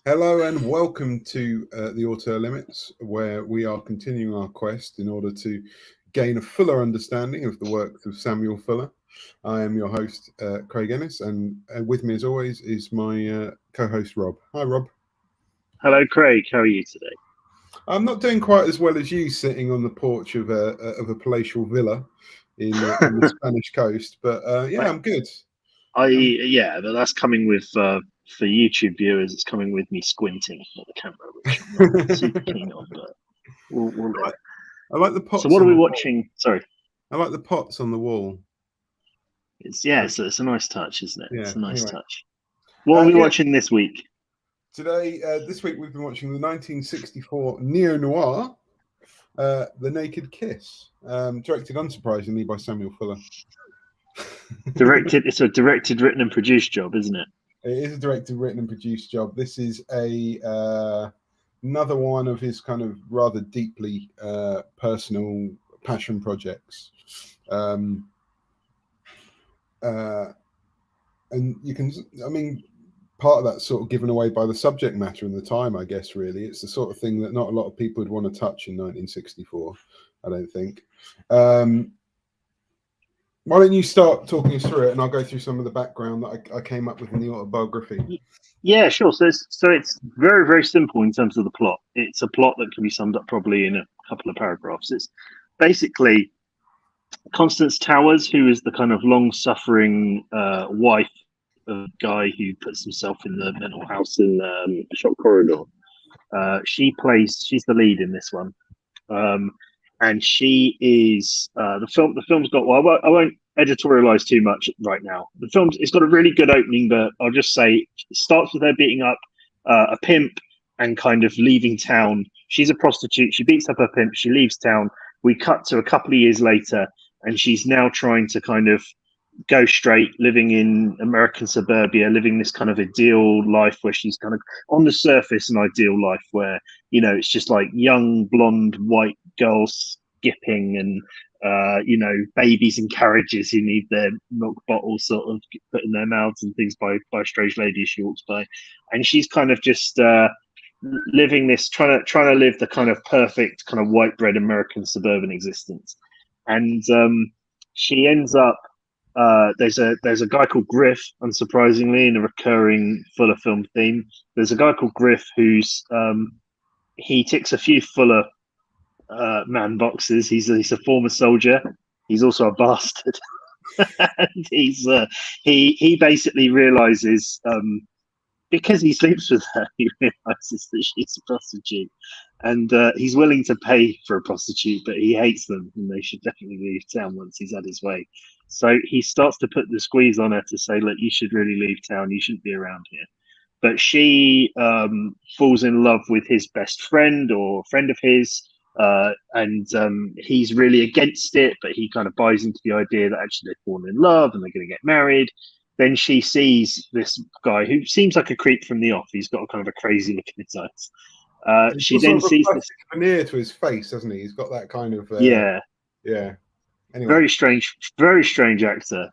Hello and welcome to the Auto Limits, where we are continuing our quest in order to gain a fuller understanding of the works of Samuel Fuller. I am your host, Craig Ennis, and with me as always is my co-host, Rob. Hi, Rob. Hello, Craig. How are you today? I'm not doing quite as well as you sitting on the porch of a palatial villa in the Spanish coast, but yeah, I'm good. Yeah, but that's coming with for YouTube viewers. It's coming with me squinting at the camera, which I'm not super keen on, but we'll live. I like the So, pots what are on we the wall. watching? Sorry, I like the pots on the wall. it's a nice touch, isn't it? Yeah. It's a nice Anyway, touch. What are we yeah. watching this week? Today, this week, we've been watching the 1964 neo-noir, The Naked Kiss, directed unsurprisingly by Samuel Fuller. Directed. It's a directed, written, and produced job, isn't it? It is a directed, written, and produced job. This is another one of his kind of rather deeply personal passion projects. And you can, I mean, part of that's sort of given away by the subject matter and the time, I guess, really. It's the sort of thing that not a lot of people would want to touch in 1964, I don't think. Why don't you start talking us through it, and I'll go through some of the background that I came up with in the autobiography. Yeah, sure. So it's very, very simple in terms of the plot. It's a plot that can be summed up probably in a couple of paragraphs. It's basically Constance Towers, who is the kind of long-suffering wife of a guy who puts himself in the mental house in a shop corridor. She's the lead in this one, and she is the film. The film's got. Well, I won't editorialize too much right now. It's got a really good opening, but I'll just say it starts with her beating up a pimp and kind of leaving town. She's a prostitute. She beats up her pimp. She leaves town. We cut to a couple of years later, and she's now trying to kind of go straight, living in American suburbia, living this kind of ideal life where she's kind of on the surface an ideal life where, it's just like young, blonde, white girls skipping and, babies in carriages who need their milk bottles sort of put in their mouths and things by a strange lady as she walks by. And she's kind of just living this, trying to live the kind of perfect kind of white bread American suburban existence. And she ends up there's a guy called Griff, unsurprisingly, in a recurring Fuller film theme. There's a guy called Griff who's he ticks a few Fuller man boxes. He's a former soldier. He's also a bastard. And he basically realizes because he sleeps with her, he realizes that she's a prostitute, and he's willing to pay for a prostitute, but he hates them, and they should definitely leave town once he's had his way. So he starts to put the squeeze on her to say, "Look, you should really leave town. You shouldn't be around here." But she falls in love with his best friend or friend of his, and he's really against it, but he kind of buys into the idea that actually they've fallen in love and they're going to get married. Then she sees this guy who seems like a creep from the off. He's got a kind of a crazy look in his eyes. She then sees this veneer to his face, hasn't he? He's got that kind of yeah. Anyway, very strange actor.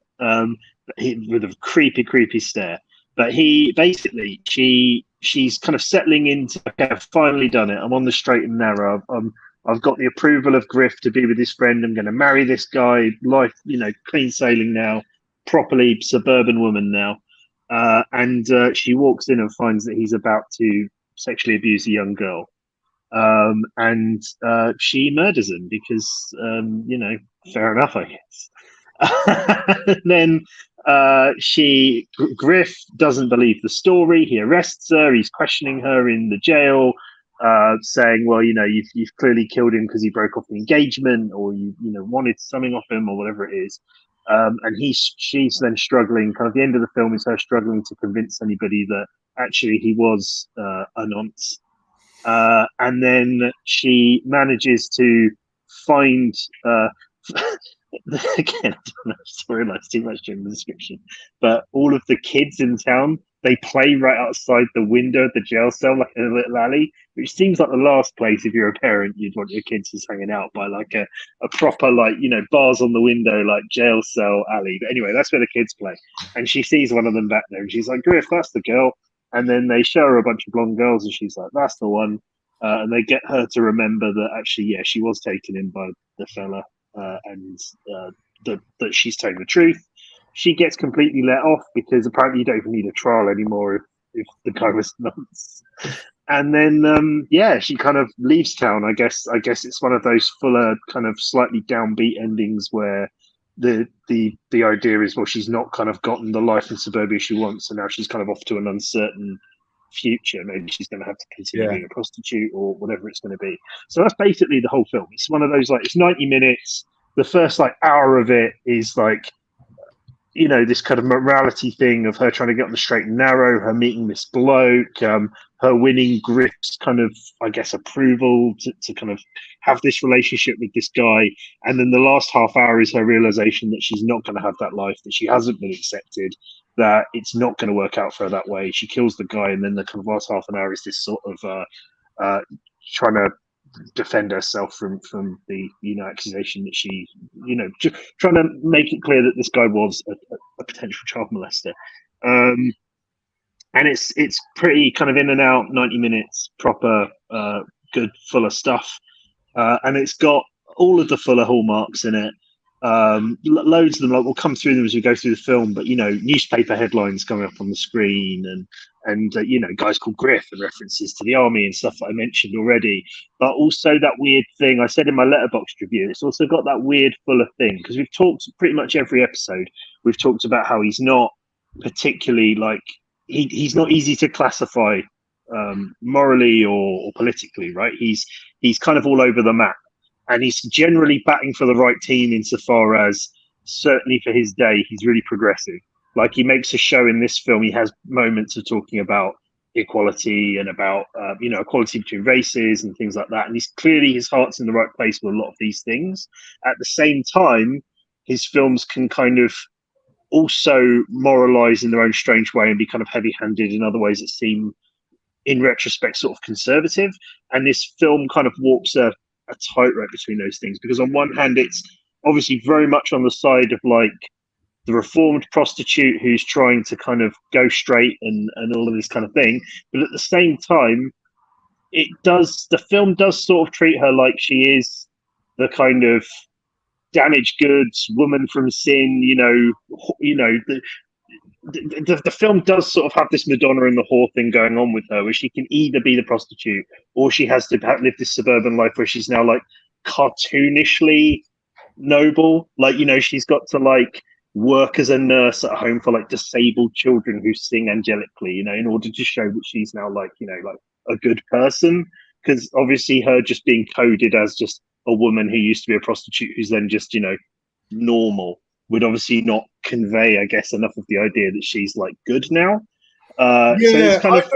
With a creepy stare. But he basically she's kind of settling into, okay, I've finally done it. I'm on the straight and narrow. I've got the approval of Griff to be with his friend. I'm going to marry this guy. Life, clean sailing now. Properly suburban woman now. And she walks in and finds that he's about to sexually abuse a young girl. And she murders him because, fair enough, I guess. Then Griff doesn't believe the story. He arrests her. He's questioning her in the jail, saying, "Well, you've clearly killed him because he broke off the engagement, or you wanted something off him, or whatever it is." And she's then struggling. Kind of the end of the film is her struggling to convince anybody that actually he was a nonce. And then she manages to find again, I don't know, spoilers too much during the description, but all of the kids in town, they play right outside the window of the jail cell, like in a little alley, which seems like the last place, if you're a parent, you'd want your kids just hanging out by like a proper, like, bars on the window, like jail cell alley. But anyway, that's where the kids play. And she sees one of them back there and she's like, Griff, that's the girl. And then they show her a bunch of blonde girls, and she's like, "That's the one." And they get her to remember that actually, yeah, she was taken in by the fella, and that she's telling the truth. She gets completely let off because apparently you don't even need a trial anymore if the guy was nuts. And then yeah, she kind of leaves town. I guess it's one of those fuller kind of slightly downbeat endings where the idea is, well, she's not kind of gotten the life in suburbia she wants, and now she's kind of off to an uncertain future. Maybe she's going to have to continue being a prostitute or whatever it's going to be. So that's basically the whole film. It's one of those, like, it's 90 minutes. The first like hour of it is like, you know, this kind of morality thing of her trying to get on the straight and narrow, her meeting this bloke, her winning Griff's kind of, I guess, approval to kind of have this relationship with this guy. And then the last half hour is her realization that she's not going to have that life, that she hasn't been accepted, that it's not going to work out for her that way. She kills the guy, and then the kind of last half an hour is this sort of trying to defend herself from the, you know, accusation that she, you know, trying to make it clear that this guy was a potential child molester. And it's pretty kind of in and out, 90 minutes, proper, good, full of stuff. And it's got all of the Fuller hallmarks in it. Loads of them, like, we'll come through them as we go through the film, but, you know, newspaper headlines coming up on the screen, and you know, guys called Griff, and references to the army and stuff that I mentioned already. But also that weird thing I said in my Letterboxd review, it's also got that weird Fuller thing, because we've talked pretty much every episode, we've talked about how he's not particularly, like, he's not easy to classify morally or politically, right? He's kind of all over the map. And he's generally batting for the right team insofar as, certainly for his day, he's really progressive. Like, he makes a show in this film, he has moments of talking about equality and about, you know, equality between races and things like that. And he's clearly, his heart's in the right place with a lot of these things. At the same time, his films can kind of also moralize in their own strange way and be kind of heavy-handed in other ways that seem, in retrospect, sort of conservative. And this film kind of walks a tightrope between those things, because on one hand it's obviously very much on the side of, like, the reformed prostitute who's trying to kind of go straight and all of this kind of thing, but at the same time the film does sort of treat her like she is the kind of damaged goods woman from sin, you know, the film does sort of have this Madonna and the whore thing going on with her, where she can either be the prostitute or she has to live this suburban life where she's now, like, cartoonishly noble. Like, you know, she's got to, like, work as a nurse at home for, like, disabled children who sing angelically, you know, in order to show that she's now, like, you know, like, a good person. Because obviously her just being coded as just a woman who used to be a prostitute who's then just, you know, normal would obviously not convey, I guess, enough of the idea that she's, like, good now. So it's kind of,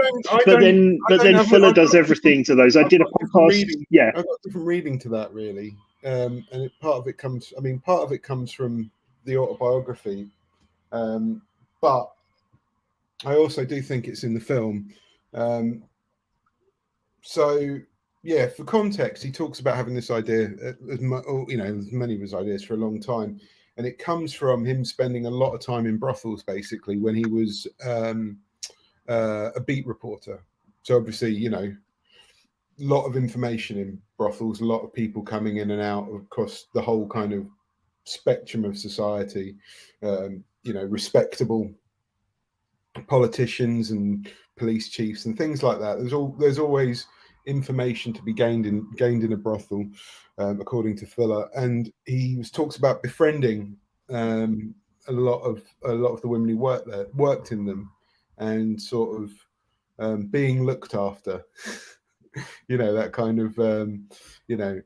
but then Fuller does everything to those. I did a podcast. Yeah, I've got different reading to that, really, and part of it comes from the autobiography, but I also do think it's in the film. So yeah, for context, he talks about having this idea, you know, many of his ideas for a long time. And it comes from him spending a lot of time in brothels, basically, when he was a beat reporter. So obviously, you know, a lot of information in brothels, a lot of people coming in and out across the whole kind of spectrum of society, you know, respectable politicians and police chiefs and things like that. There's always information to be gained in a brothel, according to Fuller, and he talks about befriending a lot of the women who worked in them, and sort of being looked after. You know, that kind of you know,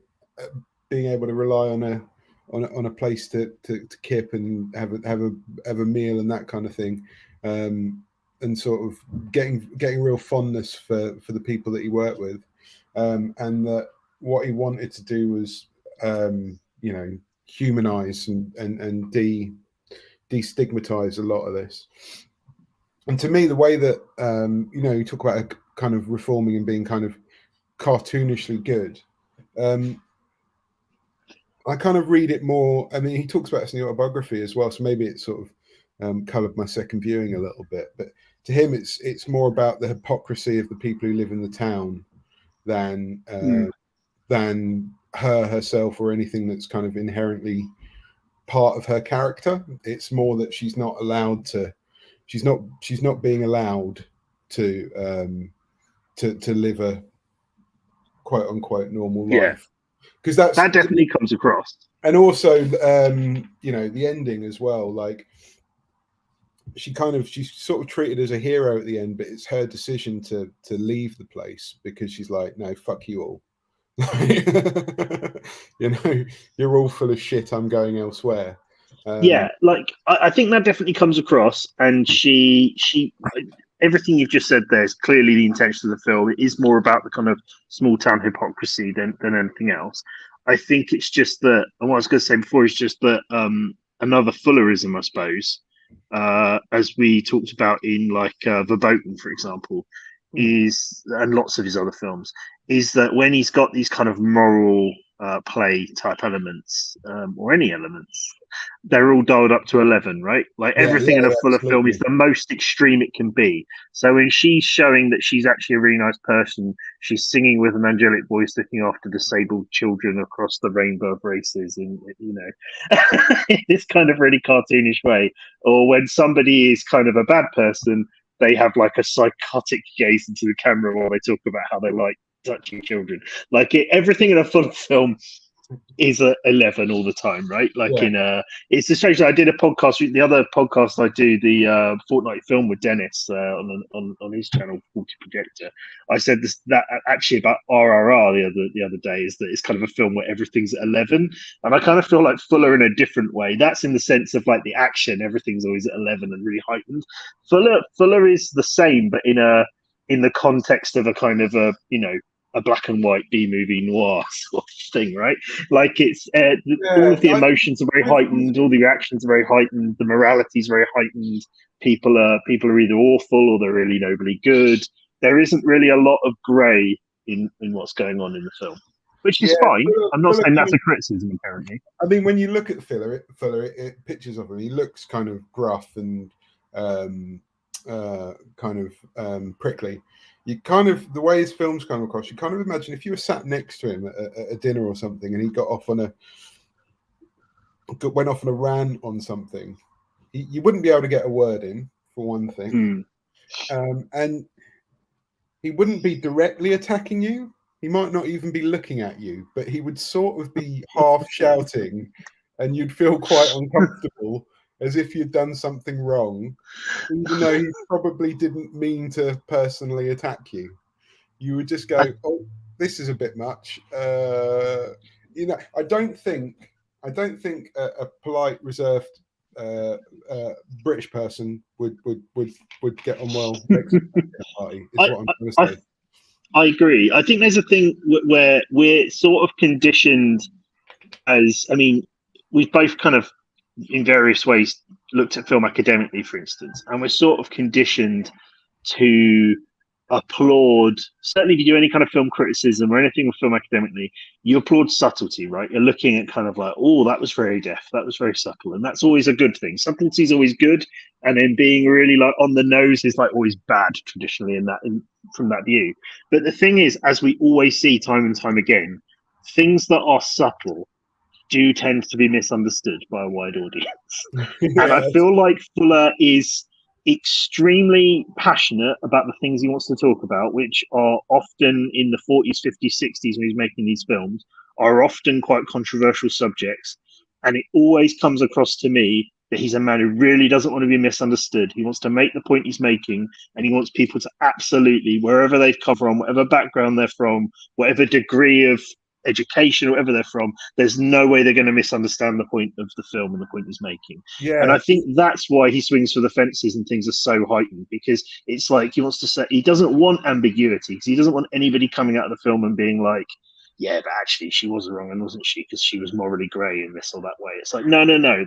being able to rely on a place to kip and have a meal and that kind of thing. And sort of getting real fondness for the people that he worked with, and that what he wanted to do was, you know, humanize and destigmatize a lot of this. And to me, the way that, you know, you talk about a kind of reforming and being kind of cartoonishly good, I kind of read it more. I mean, he talks about this in the autobiography as well, so maybe it sort of coloured my second viewing a little bit. But to him it's more about the hypocrisy of the people who live in the town than than herself or anything that's kind of inherently part of her character. It's more that she's not allowed to, she's not being allowed to live a quote unquote normal life, because that definitely comes across. And also you know, the ending as well, like she's sort of treated as a hero at the end, but it's her decision to leave the place because she's like, no, fuck you all. You know, you're all full of shit, I'm going elsewhere. Like I think that definitely comes across, and she everything you've just said there is clearly the intention of the film. It is more about the kind of small town hypocrisy than anything else. I think it's just that, and what I was going to say before is just that another Fullerism, I suppose, as we talked about in like Verboten, for example, is, and lots of his other films, is that when he's got these kind of moral play type elements, or any elements, they're all dialed up to 11, right? Like everything in a Fuller film is the most extreme it can be. So when she's showing that she's actually a really nice person, she's singing with an angelic voice looking after disabled children across the rainbow of races in, you know, in this kind of really cartoonish way. Or when somebody is kind of a bad person, they have like a psychotic gaze into the camera while they talk about how they like touching children. Like everything in a Fuller film is a 11 all the time, right? Like it's a strange. I did a podcast, the other podcast I do, the Fortnite film with Dennis on his channel, 40 Projector. I said that actually about RRR the other day, is that it's kind of a film where everything's at 11, and I kind of feel like Fuller in a different way. That's in the sense of like the action, everything's always at 11 and really heightened. Fuller is the same, but in the context of a kind of a, you know, a black and white B movie noir sort of thing, right? Like it's all of the emotions are very heightened, all the reactions are very heightened, the morality is very heightened. People are either awful or they're really nobly good. There isn't really a lot of grey in what's going on in the film, which is fine. I'm not saying that's a criticism, apparently. I mean, when you look at Fuller, pictures of him, he looks kind of gruff and kind of prickly. You kind of, the way his films come across, you kind of imagine if you were sat next to him at a dinner or something, and he went off on a rant on something, you wouldn't be able to get a word in, for one thing, and he wouldn't be directly attacking you. He might not even be looking at you, but he would sort of be half shouting, and you'd feel quite uncomfortable, as if you'd done something wrong, even though he probably didn't mean to personally attack you. You would just go, "Oh, this is a bit much." You know, I don't think a polite, reserved British person would get on well next to the party. Is what I'm trying to say. I agree. I think there's a thing where we're sort of conditioned as, I mean, we've both kind of in various ways looked at film academically, for instance, and we're sort of conditioned to applaud, certainly if you do any kind of film criticism or anything with film academically, you applaud subtlety, right? You're looking at kind of like, oh, that was very deft, that was very subtle, and that's always a good thing. Subtlety is always good, and then being really like on the nose is like always bad traditionally from that view. But the thing is, as we always see time and time again, things that are subtle do tend to be misunderstood by a wide audience. And I feel like Fuller is extremely passionate about the things he wants to talk about, which are often in the 40s, 50s, 60s when he's making these films, are often quite controversial subjects. And it always comes across to me that he's a man who really doesn't want to be misunderstood. He wants to make the point he's making, and he wants people to absolutely, wherever they've come from, whatever background they're from, whatever degree of education or whatever they're from, there's no way they're going to misunderstand the point of the film and the point he's making. And I think that's why he swings for the fences and things are so heightened, because it's like he wants to say, he doesn't want ambiguity, because he doesn't want anybody coming out of the film and being like, yeah, but actually she was wrong, and wasn't she, because she was morally grey in this or that way. It's like, no,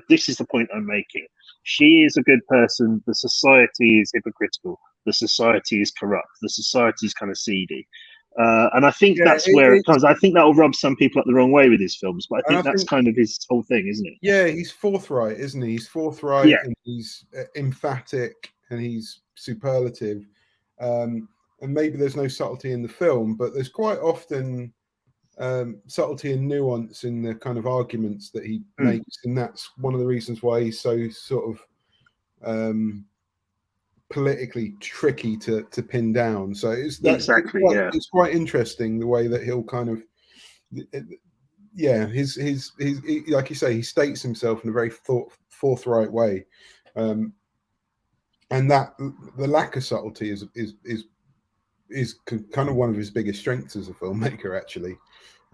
this is the point I'm making. She is a good person, the society is hypocritical, the society is corrupt, the society is kind of seedy. And I think that's where it comes. I think that will rub some people up the wrong way with his films, but I think that's kind of his whole thing, isn't it? Yeah, he's forthright, isn't he? He's forthright, and he's emphatic, and he's superlative, and maybe there's no subtlety in the film, but there's quite often subtlety and nuance in the kind of arguments that he makes, and that's one of the reasons why he's so sort of politically tricky to pin down. So it's quite interesting the way that he'll kind of his like you say, he states himself in a very forthright way, and that the lack of subtlety is kind of one of his biggest strengths as a filmmaker, actually.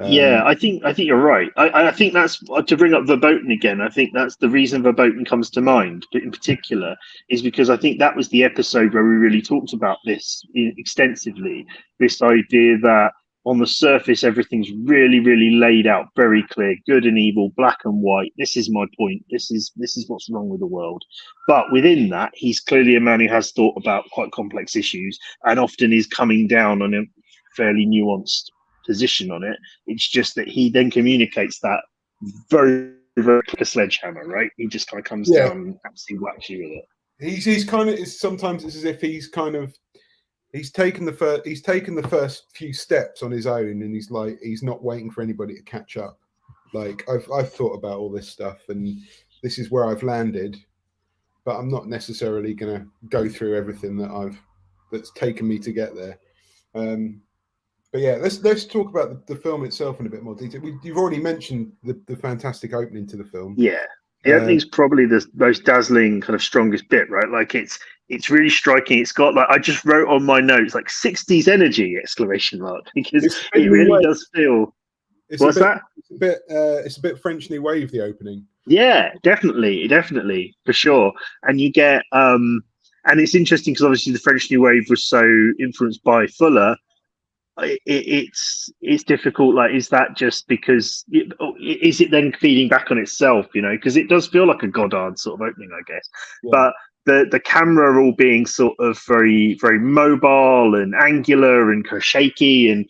I think you're right. I think that's, to bring up Verboten again. I think that's the reason Verboten comes to mind, but in particular, is because I think that was the episode where we really talked about this extensively. This idea that on the surface everything's really, really laid out, very clear, good and evil, black and white. This is my point. This is what's wrong with the world. But within that, he's clearly a man who has thought about quite complex issues and often is coming down on a fairly nuanced position on it. It's just that he then communicates that very, very like a sledgehammer, right? He just kind of comes down and absolutely whacks you with it. He's kind of, sometimes it's as if he's taken the first few steps on his own, and he's not waiting for anybody to catch up. Like, I've thought about all this stuff, and this is where I've landed, but I'm not necessarily going to go through everything that's taken me to get there. But yeah, let's talk about the film itself in a bit more detail. You've already mentioned the fantastic opening to the film. Yeah, the opening's probably the most dazzling, kind of strongest bit, right? Like it's really striking. It's got, like, I just wrote on my notes, like 60s energy ! Because it really does feel. What's that? It's a bit French New Wave, the opening. Yeah, definitely, for sure. And you get and it's interesting because obviously the French New Wave was so influenced by Fuller. It's difficult. Like, is that just because is it then feeding back on itself? Because it does feel like a Godard sort of opening, I guess. Yeah. But the camera all being sort of very, very mobile and angular and kind of shaky, and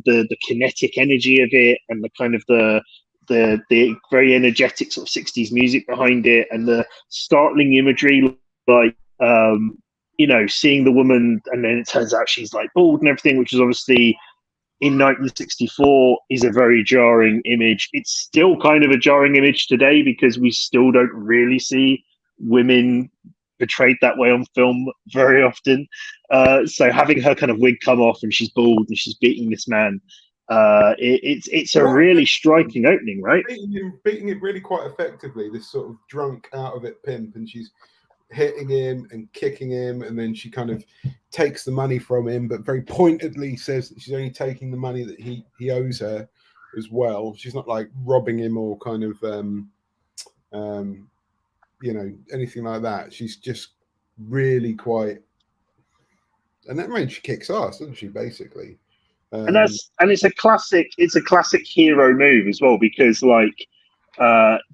the kinetic energy of it, and the kind of the very energetic sort of 60s music behind it, and the startling imagery, like seeing the woman, and then it turns out she's like bald and everything, which is obviously in 1964 is a very jarring image. It's still kind of a jarring image today because we still don't really see women portrayed that way on film very often. So having her kind of wig come off and she's bald and she's beating this man, it's a really striking opening, right? Beating it really quite effectively. This sort of drunk out of it pimp, and she's hitting him and kicking him, and then she kind of takes the money from him, but very pointedly says that she's only taking the money that he owes her as well. She's not like robbing him or kind of anything like that. She's just really quite, and that means she kicks ass, doesn't she, basically? And it's a classic hero move as well, because like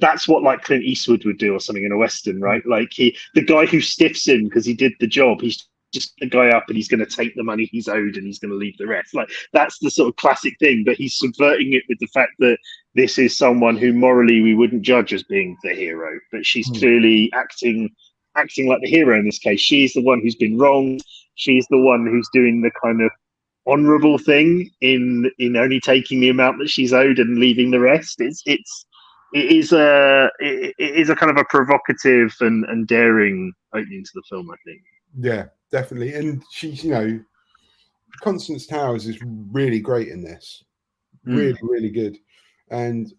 that's what like Clint Eastwood would do or something in a Western, right? Like the guy who stiffs him because he did the job, he's just the guy up and he's going to take the money he's owed and he's going to leave the rest. Like, that's the sort of classic thing, but he's subverting it with the fact that this is someone who morally we wouldn't judge as being the hero, but she's clearly acting like the hero in this case. She's the one who's been wronged. She's the one who's doing the kind of honorable thing in only taking the amount that she's owed and leaving the rest. It is a kind of a provocative and daring opening to the film, I think. Yeah, definitely. And she's, Constance Towers is really great in this. Really, really good. And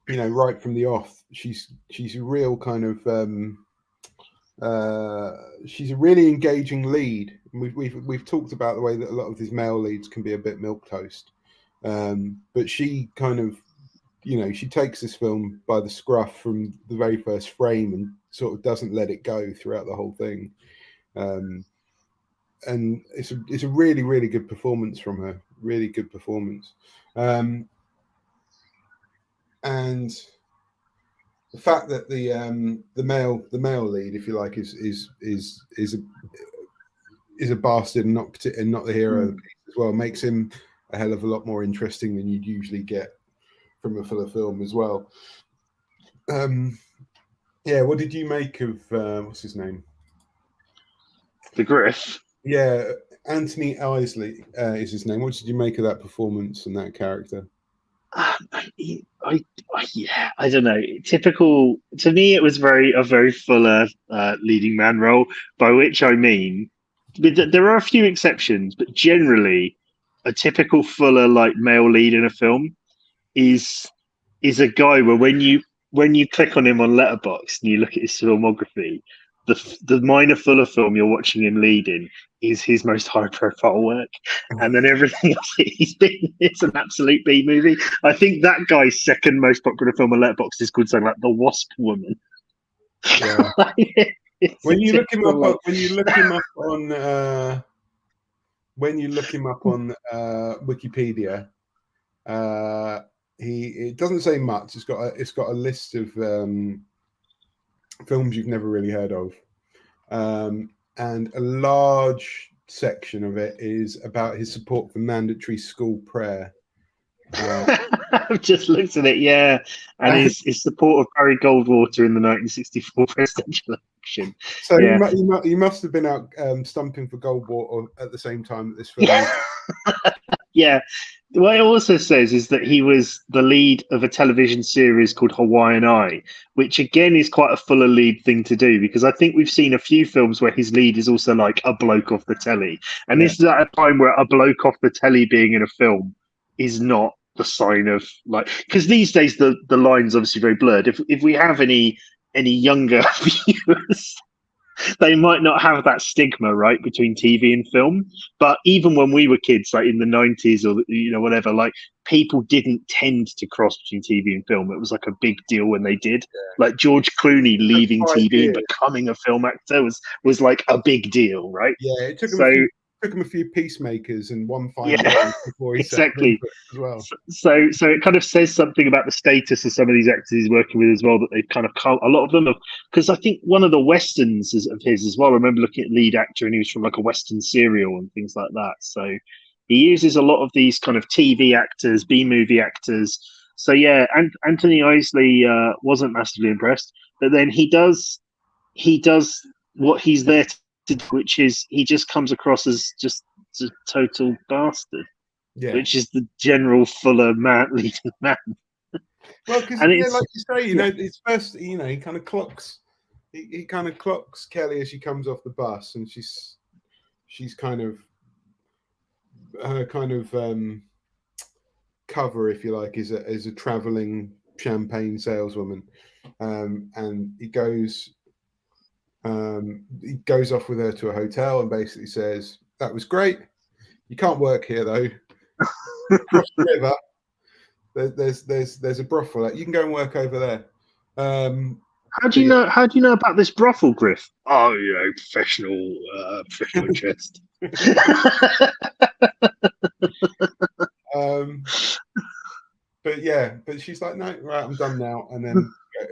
right from the off, she's a real kind of she's a really engaging lead. We've talked about the way that a lot of these male leads can be a bit milquetoast, but she kind of, she takes this film by the scruff from the very first frame and sort of doesn't let it go throughout the whole thing. And it's a really, really good performance from her. Really good performance. And the fact that the male lead, if you like, is a bastard and not the hero of the piece as well, makes him a hell of a lot more interesting than you'd usually get from a Fuller film as well. What did you make of what's his name? The Griff. Yeah, Anthony Isley is his name. What did you make of that performance and that character? Yeah, I don't know. Typical to me, it was a very fuller leading man role. By which I mean, there are a few exceptions, but generally, a typical fuller like male lead in a film is a guy where when you click on him on Letterboxd and you look at his filmography, the minor Fuller film you're watching him lead in is his most high profile work, and then everything else he's been it's an absolute B movie. I think that guy's second most popular film on Letterboxd is called something like The Wasp Woman. Yeah. When you look him up on Wikipedia, it doesn't say much. It's got a list of films you've never really heard of, and a large section of it is about his support for mandatory school prayer. I've just looked at it, yeah, and his support of Barry Goldwater in the 1964 presidential election. So yeah. he must have been out stumping for Goldwater at the same time that this film. Yeah. What it also says is that he was the lead of a television series called Hawaiian Eye, which again is quite a fuller lead thing to do, because I think we've seen a few films where his lead is also like a bloke off the telly. And this is at a time where a bloke off the telly being in a film is not the sign of like, because these days the line's obviously very blurred. If we have any younger viewers, they might not have that stigma, right, between TV and film. But even when we were kids, like in the 90s or, whatever, like people didn't tend to cross between TV and film. It was like a big deal when they did. Yeah. Like George Clooney leaving TV and becoming a film actor was like a big deal, right? Yeah, it took him a few peacemakers and one fine day before he exactly as well. So it kind of says something about the status of some of these actors he's working with as well, that they've kind of come, a lot of them have, because I think one of the westerns of his as well, I remember looking at lead actor and he was from like a western serial and things like that. So he uses a lot of these kind of TV actors, B-movie actors. So yeah, and Anthony Isley wasn't massively impressed, but then he does what he's there to do, which is he just comes across as just a total bastard. Yeah. Which is the general fuller leading man. Well, because like you say, it's first, he kind of clocks. He kind of clocks Kelly as she comes off the bus, and she's kind of her cover, if you like, is a traveling champagne saleswoman, and he goes off with her to a hotel and basically says, "That was great. You can't work here though. Across the river, there's a brothel. You can go and work over there." How do you know about this brothel, Griff? Oh, professional interest. But she's like, "No, right, I'm done now,"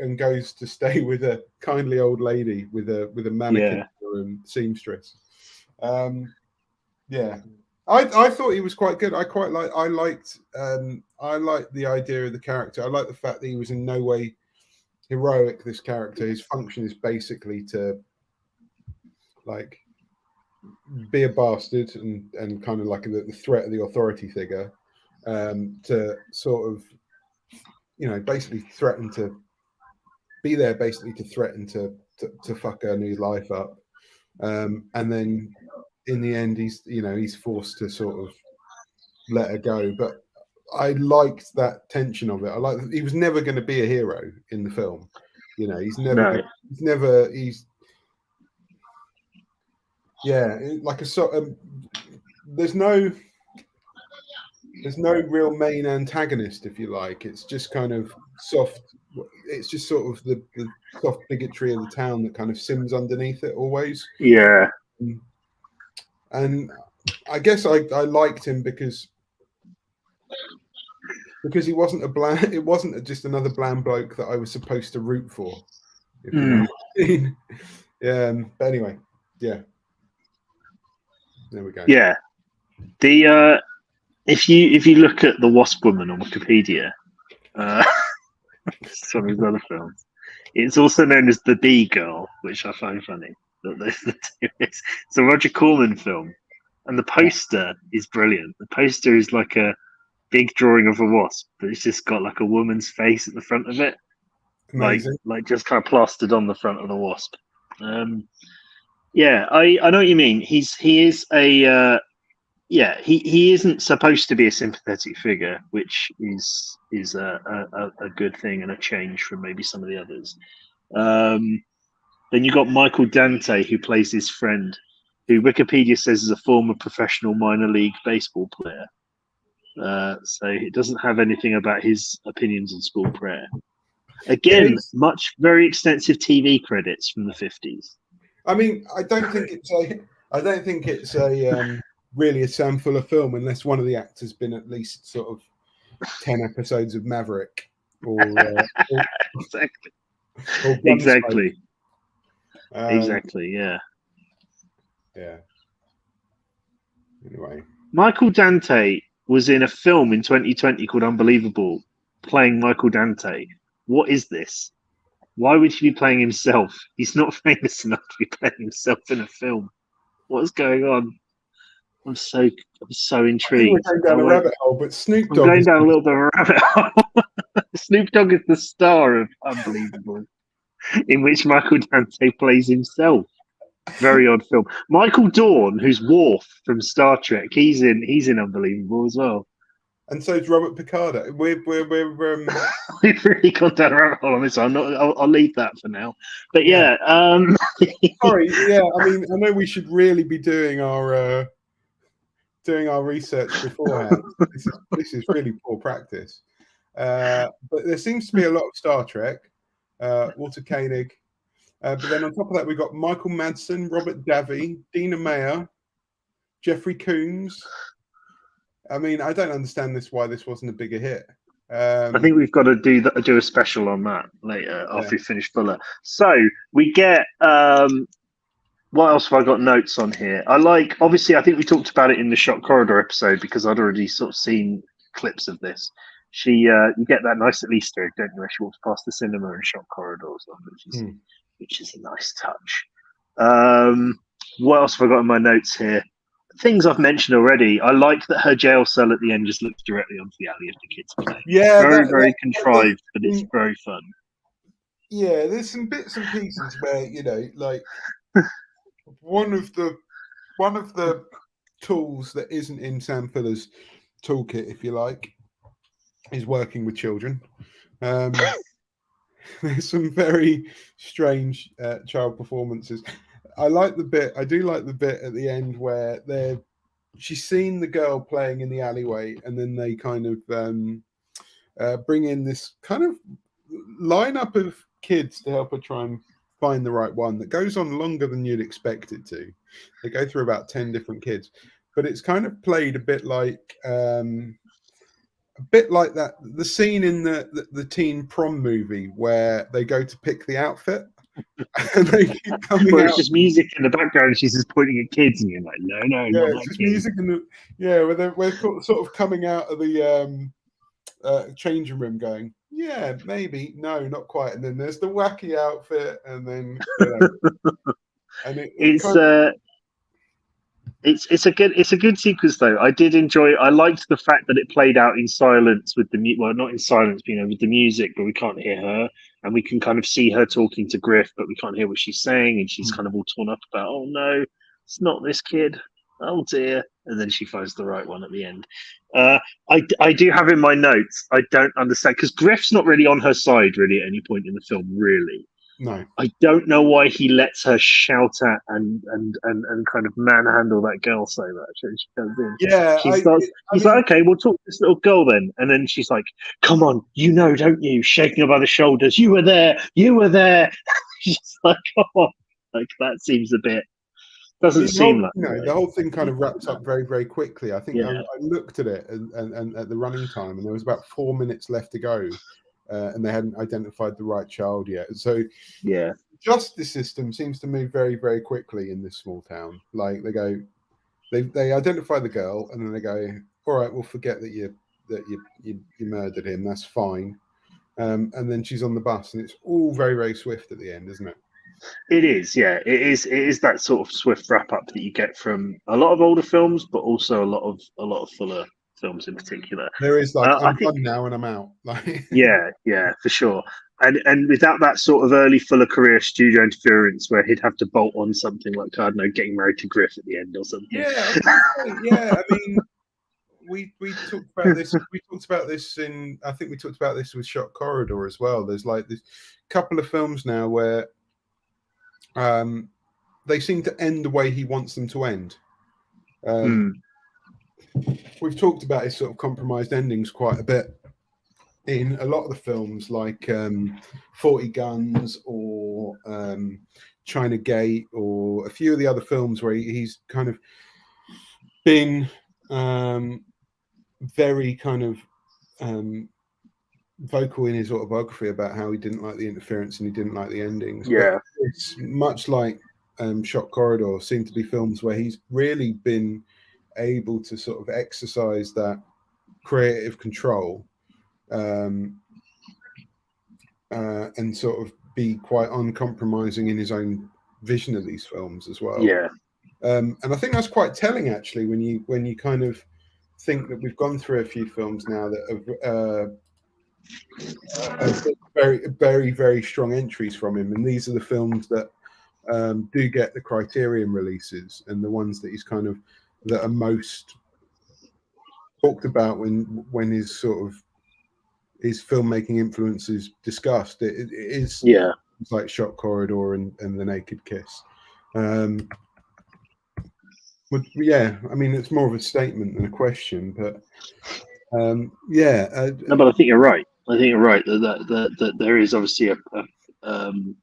and goes to stay with a kindly old lady with a mannequin and seamstress. I thought he was quite good. I liked the idea of the character. I like the fact that he was in no way heroic. This character, his function is basically to like be a bastard and kind of like the threat of the authority figure, to sort of basically threaten to be there, basically to threaten to fuck her new life up, and then in the end he's forced to sort of let her go. But I liked that tension of it. I like that he was never going to be a hero in the film. He's never like a sort of there's no real main antagonist, if you like. It's just kind of soft. It's just sort of the soft bigotry of the town that kind of sims underneath it always. Yeah. And I guess I liked him because he wasn't it wasn't just another bland bloke that I was supposed to root for. If you know what I mean. But anyway, there we go. Yeah. The if you look at the Wasp Woman on Wikipedia, some of his other films, it's also known as the Bee Girl, which I find funny. that the two is. It's a Roger Corman film, and the poster is brilliant. The poster is like a big drawing of a wasp, but it's just got like a woman's face at the front of it, Amazing. like just kind of plastered on the front of the wasp. Yeah, I know what you mean. He is a he isn't supposed to be a sympathetic figure, which is a good thing and a change from maybe some of the others. Then you got Michael Dante, who plays his friend, who Wikipedia says is a former professional minor league baseball player. So it doesn't have anything about his opinions on school prayer. Again, very extensive TV credits from the 50s. I mean, I don't think it's a really a Sam Fuller film unless one of the actors been at least sort of 10 episodes of Maverick or exactly. Exactly, yeah. Yeah. Anyway. Michael Dante was in a film in 2020 called Unbelievable, playing Michael Dante. What is this? Why would he be playing himself? He's not famous enough to be playing himself in a film. What's going on? I'm so intrigued. We're going down a rabbit hole, but Snoop Dogg. I'm going down a little bit of a rabbit hole. Snoop Dogg is the star of Unbelievable, in which Michael Dante plays himself. Very odd film. Michael Dorn, who's Worf from Star Trek, he's in Unbelievable as well. And so is Robert Picardo. We've really gone down a rabbit hole on this. I'll leave that for now. But yeah. Sorry. Yeah. I mean, I know we should really be doing our research beforehand. This is really poor practice. But there seems to be a lot of Star Trek. Walter Koenig. But then on top of that, we've got Michael Madsen, Robert Davi, Dina Meyer, Jeffrey Combs. I mean, I don't understand why this wasn't a bigger hit. I think we've got to do a special on that later after we finish Fuller. So we get what else have I got notes on here? Obviously, I think we talked about it in the Shot Corridor episode because I'd already sort of seen clips of this. You get that nice little Easter egg, don't you? Where she walks past the cinema and Shot Corridor or something, which is a nice touch. What else have I got in my notes here? Things I've mentioned already. I like that her jail cell at the end just looks directly onto the alley of the kids play. Yeah, very contrived, but it's very fun. Yeah, there's some bits and pieces where like one of the tools that isn't in Sam Fuller's toolkit, if you like, is working with children. There's some very strange child performances. I do like the bit at the end where she's seen the girl playing in the alleyway, and then they kind of bring in this kind of lineup of kids to help her try and find the right one that goes on longer than you'd expect it to. They go through about 10 different kids, but it's kind of played a bit like that the scene in the teen prom movie where they go to pick the outfit and they keep coming where it's just music in the background and she's just pointing at kids and you're like, no, not it's that just kid. music where we're sort of coming out of the changing room going, yeah, maybe, no, not quite, and then there's the wacky outfit, and then and it's a good sequence though. I did enjoy. I liked the fact that it played out in silence with not in silence, with the music, but we can't hear her, and we can kind of see her talking to Griff, but we can't hear what she's saying, and she's kind of all torn up about, oh no, it's not this kid, oh dear, and then she finds the right one at the end. I do have in my notes. I don't understand because Griff's not really on her side really at any point in the film, really. No, I don't know why he lets her shout at and kind of manhandle that girl so much. And she comes in. Yeah, he's like, okay, we'll talk to this little girl then. And then she's like, come on, don't you? Shaking her by the shoulders. You were there. She's like, come on. Like, that seems a bit, doesn't seem like. The whole thing kind of wraps up very, very quickly. I think I looked at it and at the running time, and there was about 4 minutes left to go. And they hadn't identified the right child yet. So the justice system seems to move very, very quickly in this small town. Like they identify the girl, and then they go, all right, we'll forget that you murdered him. That's fine. And then she's on the bus, and it's all very, very swift at the end, isn't it? It is, yeah. It is. It is that sort of swift wrap up that you get from a lot of older films, but also a lot of Fuller films in particular. There is like, I I'm think, done now and I'm out. Like, yeah, for sure. And without that sort of early Fuller career studio interference, where he'd have to bolt on something like, I don't know, getting married to Griff at the end or something. yeah, I was gonna say, yeah. I mean, we talked about this. We talked about this in. I think we talked about this with Shot Corridor as well. There's like this couple of films now where they seem to end the way he wants them to end. We've talked about his sort of compromised endings quite a bit in a lot of the films, like 40 Guns or China Gate, or a few of the other films where he's kind of been very kind of vocal in his autobiography about how he didn't like the interference and he didn't like the endings. Yeah. But it's much like Shot Corridor, seem to be films where he's really been able to sort of exercise that creative control and sort of be quite uncompromising in his own vision of these films as well. Yeah. And I think that's quite telling, actually, when you kind of think that we've gone through a few films now that have very, very, very strong entries from him, and these are the films that do get the Criterion releases and the ones that he's kind of that are most talked about when his sort of his filmmaking influence is discussed. It is like Shot Corridor and The Naked Kiss. But yeah, I mean, it's more of a statement than a question, but yeah. No, but I think you're right. I think you're right that there is obviously the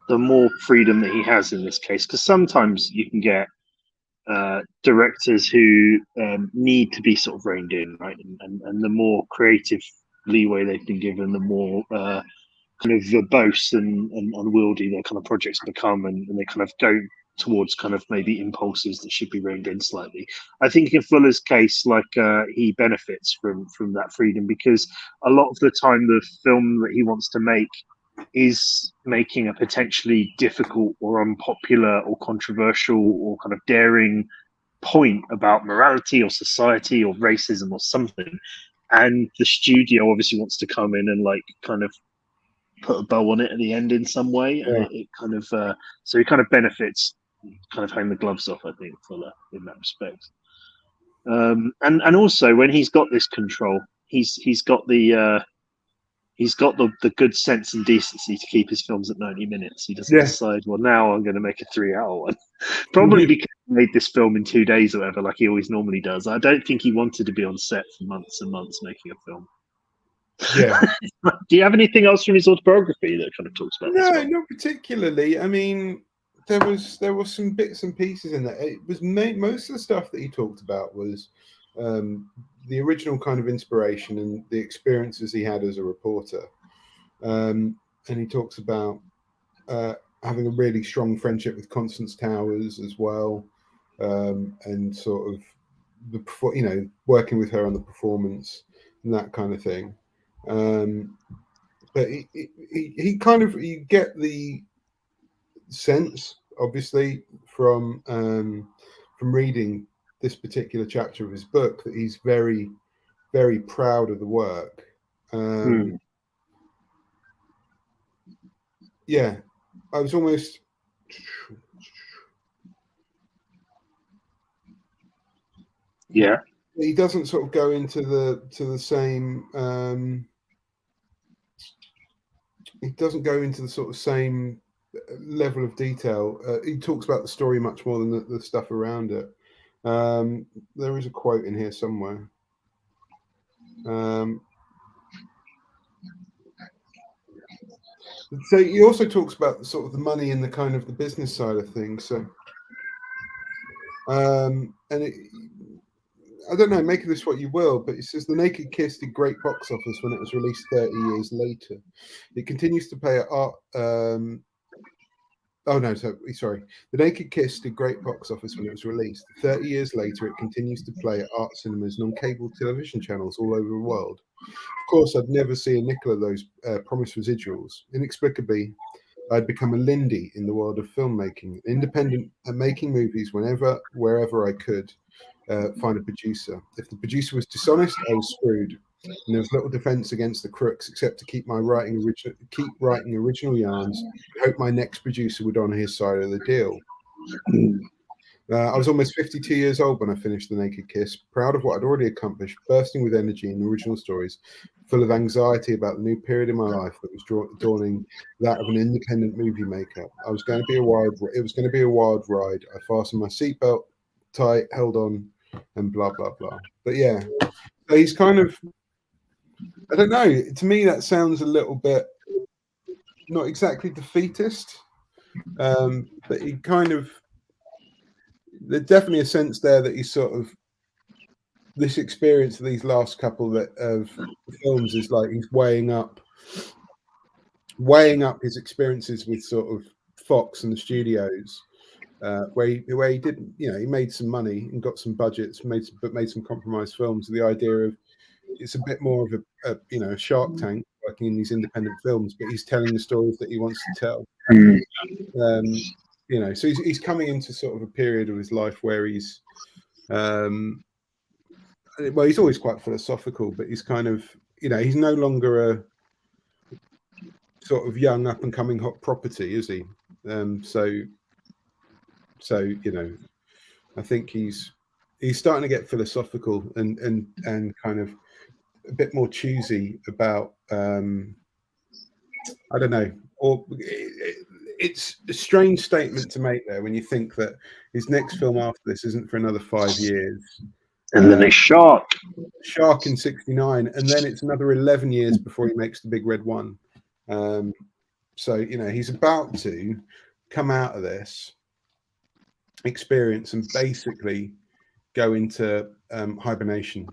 more freedom that he has in this case, because sometimes you can get directors who need to be sort of reined in, right? And the more creative leeway they've been given, the more kind of verbose and unwieldy their kind of projects become, and they kind of go towards kind of maybe impulses that should be reined in slightly. I think in Fuller's case, like he benefits from that freedom, because a lot of the time the film that he wants to make is making a potentially difficult or unpopular or controversial or kind of daring point about morality or society or racism or something, and the studio obviously wants to come in and like kind of put a bow on it at the end in some way, and it kind of so he kind of benefits, kind of hang the gloves off, I think, Fuller, in that respect. And also when he's got this control, he's got the good sense and decency to keep his films at 90 minutes. He doesn't decide, well, now I'm going to make a 3-hour one. Probably because he made this film in 2 days or whatever, like he always normally does. I don't think he wanted to be on set for months and months making a film. Yeah. Do you have anything else from his autobiography that kind of talks about this? No, not particularly. I mean, there were some bits and pieces in there. It was most of the stuff that he talked about was the original kind of inspiration and the experiences he had as a reporter. And he talks about having a really strong friendship with Constance Towers as well, and sort of working with her on the performance and that kind of thing. But he kind of, you get the sense, obviously, from reading this particular chapter of his book, that he's very, very proud of the work. Yeah, I was almost. Yeah, he doesn't sort of go into the same. He doesn't go into the sort of same level of detail. He talks about the story much more than the stuff around it. There is a quote in here somewhere. So he also talks about the sort of the money and the kind of the business side of things. So, and I don't know, make of this what you will, but it says The Naked Kiss did great box office when it was released 30 years later. It continues to play at art. Sorry. The Naked Kiss did great box office when it was released. 30 years later, it continues to play at art cinemas and on cable television channels all over the world. Of course, I'd never see a nickel of those promised residuals. Inexplicably, I'd become a Lindy in the world of filmmaking, independent and making movies wherever I could find a producer. If the producer was dishonest, I was screwed. And there was little defense against the crooks except to keep writing original yarns and hope my next producer would honor his side of the deal. I was almost 52 years old when I finished The Naked Kiss, proud of what I'd already accomplished, bursting with energy and original stories, full of anxiety about the new period in my life that was dawning, that of an independent movie maker. It was going to be a wild ride. I fastened my seatbelt tight, held on, and blah blah blah. But yeah, so he's kind of, I don't know. To me, that sounds a little bit not exactly defeatist, but he kind of. There's definitely a sense there that he's sort of this experience of these last couple of films is like he's weighing up his experiences with sort of Fox and the studios, where he didn't, he made some money and got some budgets, made some compromised films. The idea of it's a bit more of a Shark Tank working in these independent films, but he's telling the stories that he wants to tell. So he's coming into sort of a period of his life where he's he's always quite philosophical, but he's kind of he's no longer a sort of young up and coming hot property, is he? I think he's starting to get philosophical and kind of a bit more choosy about I don't know, or it's a strange statement to make there when you think that his next film after this isn't for another 5 years. And then it's Shark in 69, and then it's another 11 years before he makes The Big Red One. So he's about to come out of this experience and basically go into hibernation.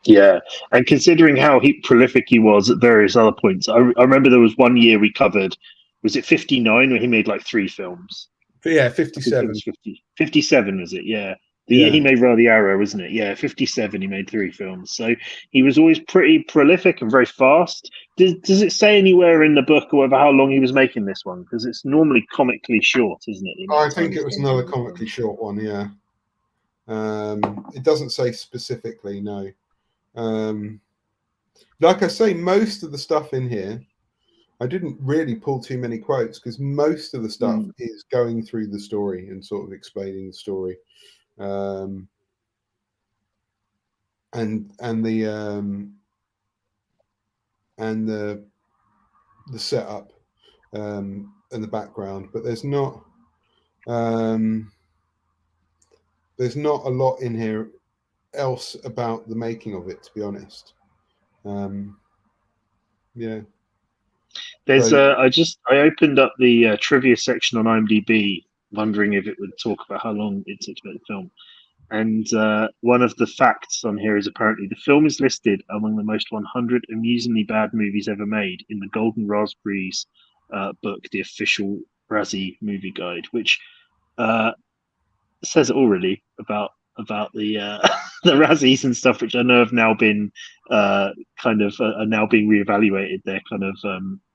Yeah, and considering how prolific he was at various other points, I remember there was one year we covered, was it 59, where he made like 3 films? But yeah, 57. 57 was it? Yeah. The year he made Ra the Arrow, wasn't it? Yeah, 57, he made 3 films. So he was always pretty prolific and very fast. Does it say anywhere in the book or whatever how long he was making this one? Because it's normally comically short, isn't it? I think it was another comically short one, yeah. It doesn't say specifically, no. Like I say, most of the stuff in here, I didn't really pull too many quotes because most of the stuff is going through the story and sort of explaining the story. And the setup and the background, but there's not a lot in here else about the making of it, to be honest. There's I opened up the trivia section on IMDb, wondering if it would talk about how long it took to make the film. And one of the facts on here is apparently the film is listed among the most 100 amusingly bad movies ever made in the Golden Raspberries book, the official Razzie movie guide, which says it all really about the the Razzies and stuff, which I know have now been are now being reevaluated. They're kind of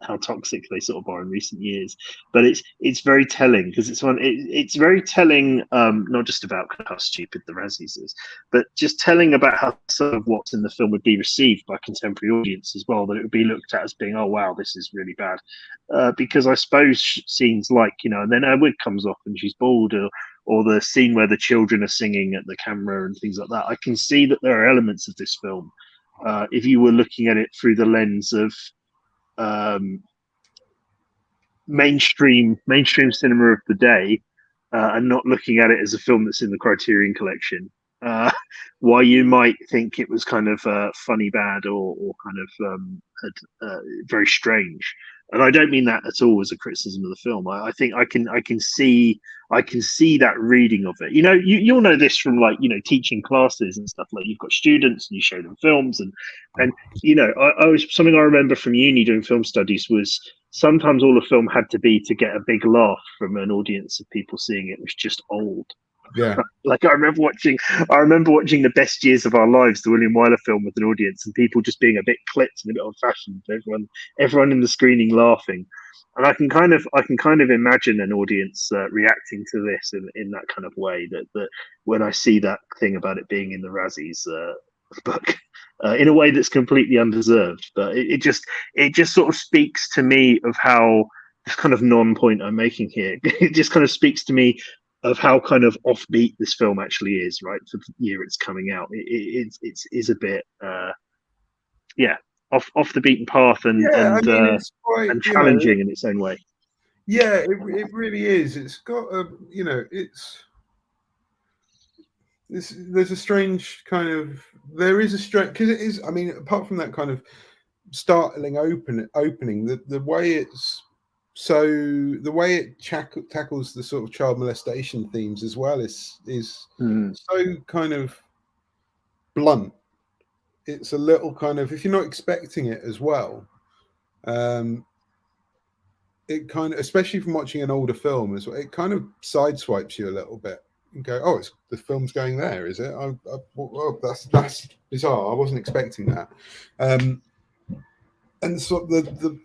how toxic they sort of are in recent years. But it's very telling because it's very telling, not just about how stupid the Razzies is, but just telling about how some of what's in the film would be received by contemporary audience as well. That it would be looked at as being, oh wow, this is really bad, because I suppose scenes like and then her wig comes off and she's bald, or the scene where the children are singing at the camera and things like that. I can see that there are elements of this film, if you were looking at it through the lens of mainstream cinema of the day, and not looking at it as a film that's in the Criterion Collection, why you might think it was kind of funny bad or kind of very strange. And I don't mean that at all as a criticism of the film. I think I can see that reading of it. You'll know this from teaching classes and stuff. Like you've got students and you show them films and I was something I remember from uni doing film studies was sometimes all a film had to be to get a big laugh from an audience of people seeing it was just old. Yeah. Like I remember watching the Best Years of Our Lives, the William Wyler film, with an audience, and people just being a bit clipped and a bit old fashioned. Everyone in the screening laughing, and I can kind of imagine an audience reacting to this in that kind of way. That when I see that thing about it being in the Razzies book, in a way that's completely undeserved, but it just sort of speaks to me of how this kind of non-point I'm making here. It just kind of speaks to me of how kind of offbeat this film actually is, right? For the year it's coming out, it is a bit, off the beaten path Yeah, I mean, it's quite, and challenging in its own way. Yeah, it really is. It's got a, there's a strange kind of, there is a strange, because it is, I mean, apart from that kind of startling opening, the way it's, so the way it tackles the sort of child molestation themes as well is so kind of blunt. It's a little kind of, if you're not expecting it as well, it kind of, especially from watching an older film, it kind of sideswipes you a little bit and go, oh, the film's going there, is it? Well, that's bizarre. I wasn't expecting that. And so the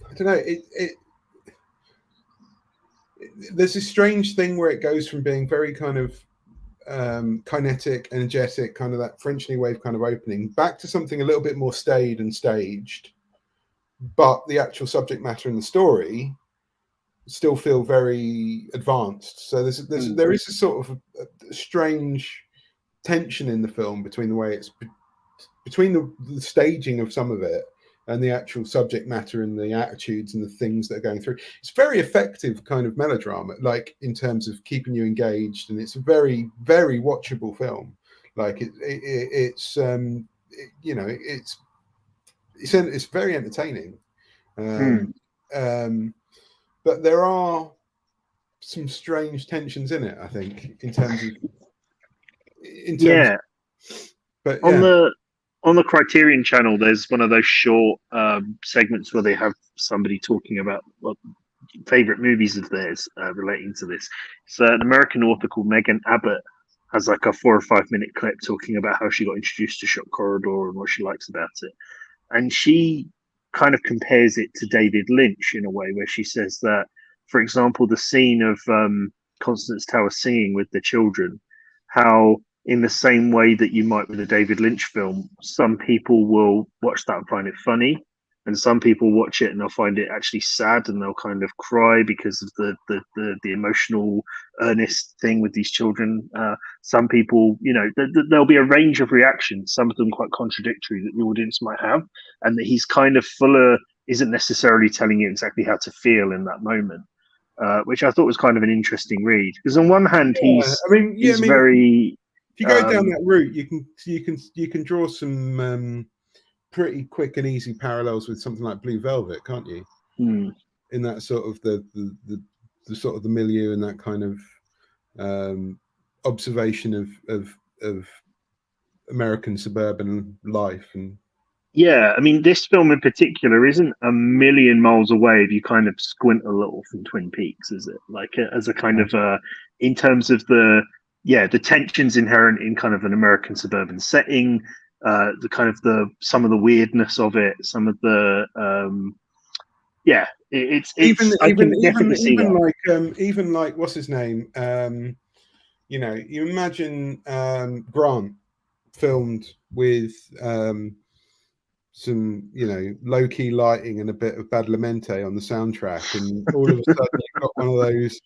I don't know, there's this strange thing where it goes from being very kind of kinetic, energetic, kind of that French New Wave kind of opening, back to something a little bit more staid and staged, but the actual subject matter and the story still feel very advanced. So there is a sort of a strange tension in the film between the way it's between the staging of some of it and the actual subject matter and the attitudes and the things that are going through. It's very effective kind of melodrama, like in terms of keeping you engaged, and it's a very, very watchable film. Like it's very entertaining. But there are some strange tensions in it, I think, in terms of. But on the Criterion channel, there's one of those short segments where they have somebody talking about favorite movies of theirs relating to this. It's an American author called Megan Abbott has like a 4 or 5 minute clip talking about how she got introduced to Shock Corridor and what she likes about it, and she kind of compares it to David Lynch in a way where she says that, for example, the scene of Constance Towers singing with the children, how in the same way that you might with a David Lynch film, some people will watch that and find it funny, and some people watch it and they'll find it actually sad and they'll kind of cry because of the emotional, earnest thing with these children. Some people, there'll be a range of reactions, some of them quite contradictory, that the audience might have, and that he's kind of isn't necessarily telling you exactly how to feel in that moment. Which I thought was kind of an interesting read, because on one hand he's very. If you go down that route, you can draw some pretty quick and easy parallels with something like Blue Velvet, can't you? In that sort of the sort of the milieu and that kind of observation of American suburban life. And yeah, I mean, this film in particular isn't a million miles away if you kind of squint a little from Twin Peaks, is it? Like as a kind of in terms of the tensions inherent in kind of an American suburban setting, the kind of some of the weirdness of it, some of the it's even like what's his name? You imagine Grant filmed with some low-key lighting and a bit of Badalamenti on the soundtrack, and all of a sudden you've got one of those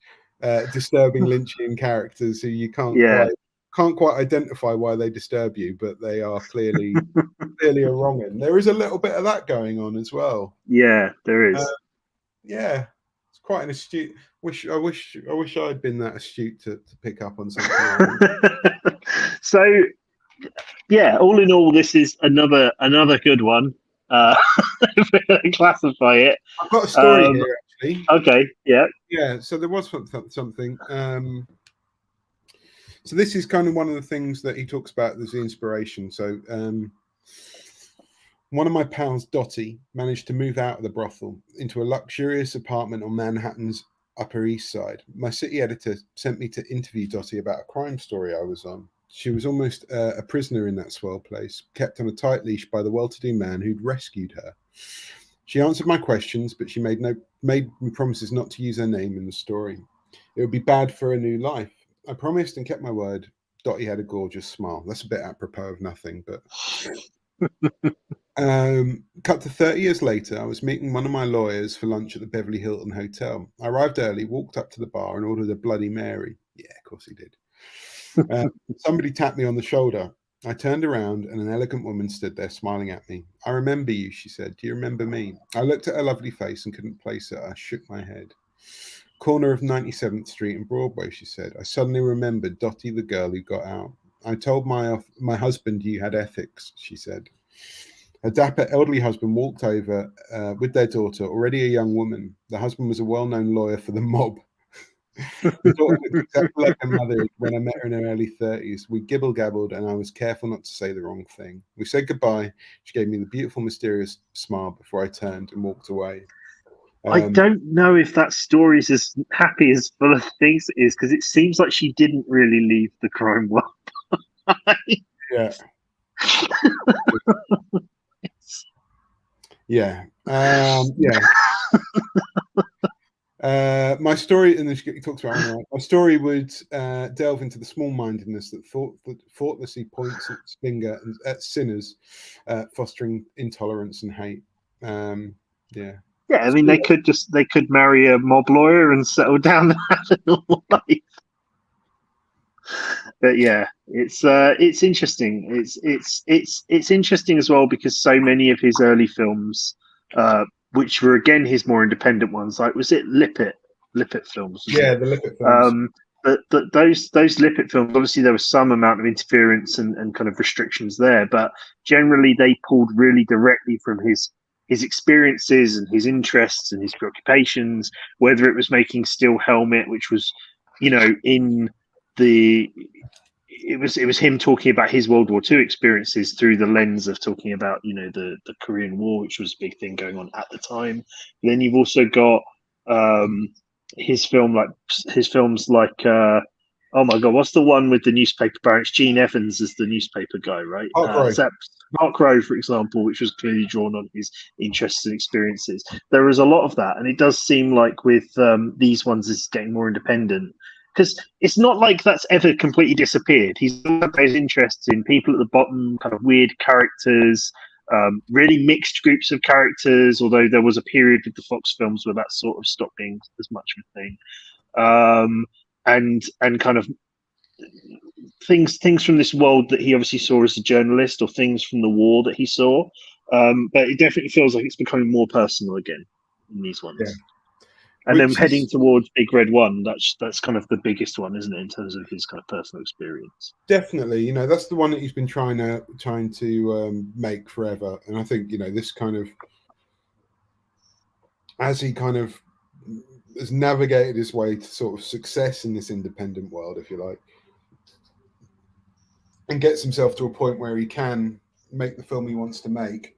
disturbing Lynchian characters who you can't quite identify why they disturb you, but they are clearly a wrong end. There is a little bit of that going on as well. Yeah, there is. It's quite an astute. I wish I'd been that astute to pick up on something like that. So yeah, all in all, this is another good one. If we're going to classify it, I've got a story here actually. Okay, yeah. So there was something. So this is kind of one of the things that he talks about as the inspiration. So one of my pals, Dottie, managed to move out of the brothel into a luxurious apartment on Manhattan's Upper East Side. My city editor sent me to interview Dottie about a crime story I was on. She was almost a prisoner in that swell place, kept on a tight leash by the well-to-do man who'd rescued her. She answered my questions, but she made me promises not to use her name in the story. It would be bad for a new life. I promised and kept my word. Dottie had a gorgeous smile. That's a bit apropos of nothing, but cut to 30 years later, I was meeting one of my lawyers for lunch at the Beverly Hilton Hotel. I arrived early, walked up to the bar and ordered a Bloody Mary. Yeah, of course he did. Somebody tapped me on the shoulder. I turned around and an elegant woman stood there smiling at me. I remember you, she said. Do you remember me? I looked at her lovely face and couldn't place it. I shook my head. Corner of 97th Street and Broadway, she said. I suddenly remembered Dottie, the girl who got out. I told my husband you had ethics, she said. Her dapper elderly husband walked over with their daughter, already a young woman. The husband was a well-known lawyer for the mob. The daughter looked exactly like her mother when I met her in her early 30s. We gibble-gabbled, and I was careful not to say the wrong thing. We said goodbye. She gave me the beautiful, mysterious smile before I turned and walked away. I don't know if that story is as happy as full of things it is, because it seems like she didn't really leave the crime well. Yeah. Yeah. Yeah. My story, and he talks about my story, would delve into the small-mindedness that thoughtlessly points its finger at sinners, fostering intolerance and hate. Yeah. Yeah, I mean, they could marry a mob lawyer and settle down and have a normal life. But yeah, it's interesting. It's interesting as well because so many of his early films, which were again his more independent ones, like was it Lippet films? Yeah, the Lippet films. But those Lippet films, obviously there was some amount of interference and kind of restrictions there, but generally they pulled really directly from his experiences and his interests and his preoccupations, whether it was making Steel Helmet, which was, in the it was him talking about his World War II experiences through the lens of talking about, the Korean War, which was a big thing going on at the time. And then you've also got his films like oh my god, what's the one with the newspaper barons? Gene Evans is the newspaper guy, right? Mark Rowe, for example, which was clearly drawn on his interests and experiences. There is a lot of that, and it does seem like with these ones, it's getting more independent. Because it's not like that's ever completely disappeared. He's got those interests in people at the bottom, kind of weird characters, really mixed groups of characters, although there was a period with the Fox films where that sort of stopped being as much of a thing. And kind of things from this world that he obviously saw as a journalist, or things from the war that he saw. But it definitely feels like it's becoming more personal again in these ones. Yeah. And then heading towards Big Red One, that's kind of the biggest one, isn't it, in terms of his kind of personal experience? Definitely, that's the one that he's been trying to make forever. And I think this kind of, as he kind of has navigated his way to sort of success in this independent world, if you like, and gets himself to a point where he can make the film he wants to make.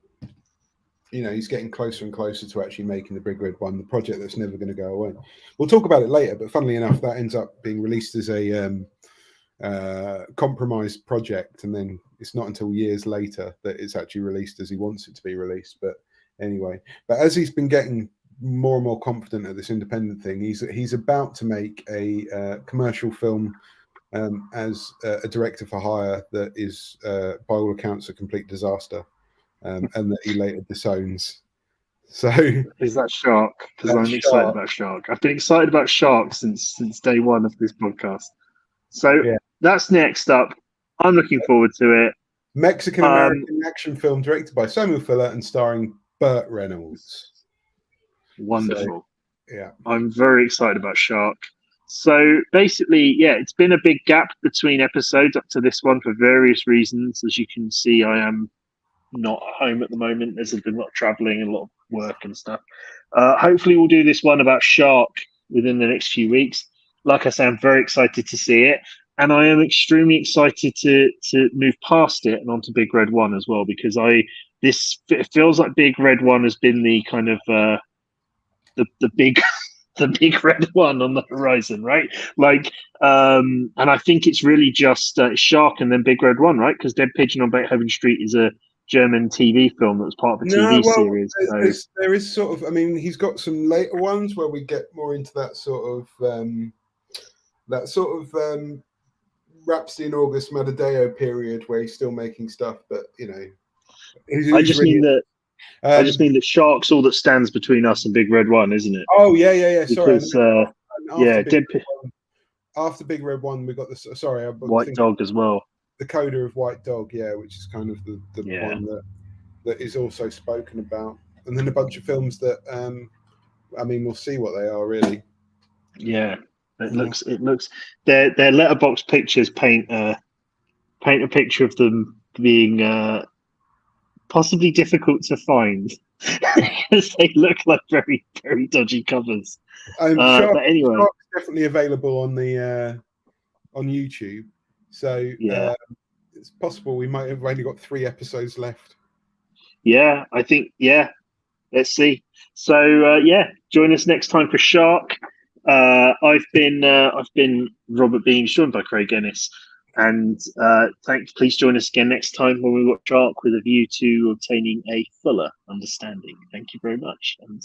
He's getting closer and closer to actually making the Big Red One, the project that's never going to go away. We'll talk about it later, but funnily enough, that ends up being released as a compromised project, and then it's not until years later that it's actually released as he wants it to be released. But anyway, as he's been getting more and more confident at this independent thing, he's about to make a commercial film as a director for hire that is, by all accounts, a complete disaster. And that he later disowns. So is that Shark? Because I'm excited about Shark. I've been excited about Shark since day one of this podcast. So that's next up. I'm looking forward to it. Mexican-American action film directed by Samuel Fuller and starring Burt Reynolds. Wonderful. So, I'm very excited about Shark. So basically, it's been a big gap between episodes up to this one for various reasons. As you can see, I am not at home at the moment. There's been a lot of traveling and a lot of work and stuff. Hopefully we'll do this one about Shark within the next few weeks. Like I say, I'm very excited to see it, and I am extremely excited to move past it and onto Big Red One as well, because it feels like Big Red One has been the kind of the big the big red one on the horizon, right? Like, and I think it's really just Shark and then Big Red One, right? Because Dead Pigeon on Beethoven Street is a German TV film that was part of a No, TV well, series. So there is sort of. I mean, he's got some later ones where we get more into that sort of Rhapsody in August, Madadeo period where he's still making stuff, but you know, I he's just really. mean that Shark's all that stands between us and Big Red One, isn't it? Oh yeah. Sorry. Because After Dead after Big Red One, we got the sorry, White Dog as well. The Coda of White Dog, yeah, which is kind of the one that is also spoken about, and then a bunch of films that I mean, we'll see what they are really. Yeah, it looks their letterbox pictures paint a picture of them being possibly difficult to find because they look like very, very dodgy covers. But anyway, Shark's definitely available on the on YouTube, so it's possible we might have only got 3 episodes left. Yeah, I think let's see. So join us next time for Shark. I've been Robert Bean, joined by Craig Ennis, and please join us again next time when we watch Shark with a view to obtaining a fuller understanding. Thank you very much, and